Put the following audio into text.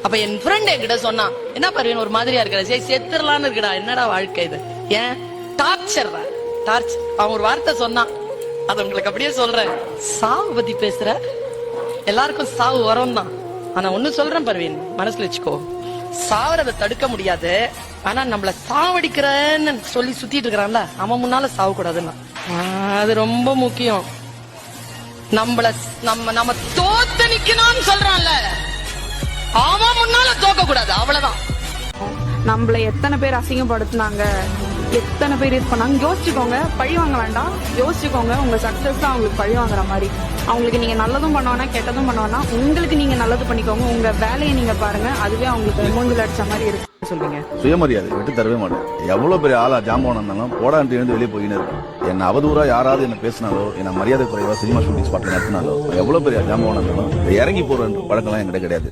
அப்ப என் ஃப்ரெண்ட் என்கிட்ட சொன்னா, என்ன பர்வீன் ஒரு மாதிரியா இருக்கிற, சரி செத்துறலான்னு இருக்குடா, என்னடா வாழ்க்கை இது, ஏன் டார்ச்சர் டார்ச்சர். அவன் ஒரு வார்த்தை சொன்னான், அது உங்களுக்கு அப்படியே சொல்றேன். சாவு பத்தி பேசுற, எல்லாருக்கும் சாவு வரும் தான். ஆனா ஒண்ணு சொல்றேன் பர்வீன், மனசுல வச்சுக்கோ, சாவறதை தடுக்க முடியாது, ஆனா நம்மள சாவடிக்கிறன்னு சொல்லி சுத்திட்டு இருக்கிறான்ல, அவன் முன்னால சாவ கூடாதுன்னா அது ரொம்ப முக்கியம். நம்ம தோத்து நிக்கணும்னு சொல்றான்ல, அவன் முன்னால தோக்க கூடாது, அவ்வளவுதான். நம்மள எத்தனை பேர் அசிங்கப்படுத்தினாங்க, எத்தனை பேர் இது பண்ணாங்க யோசிச்சுக்கோங்க. பழி வாங்க வேண்டாம், யோசிச்சுக்கோங்க. உங்க சக்சஸ் தான் அவங்களுக்கு பழி வாங்குற மாதிரி. அவங்களுக்கு நீங்க நல்லதும் பண்ணுவானா கெட்டதும் பண்ணுவானா, உங்களுக்கு நீங்க நல்லது பண்ணிக்கோங்க. உங்க வேலையை நீங்க பாருங்க, அதுவே அவங்களுக்கு மூஞ்சில் அடிச்ச மாதிரி இருக்கு. சொல்றீங்க சுயமரியாதை விட்டு தரவே மாட்டேன். எவ்வளவு பெரிய ஆளா ஜாம்பவான் இருந்தாலும் போடாண்டு எழுந்து வெளியே போயின்னு இருக்கும். என்ன அவதூறா யாராவது என்ன பேசினாலோ, என்ன மரியாதை குறைவா சினிமா ஷூட்டிங் ஸ்பாட்ல நடத்தினாலோ, எவ்வளவு பெரிய ஜாம்பவான் இருந்தாலும் இறங்கி போற பழக்கம்லாம் என்கிட்ட கிடையாது.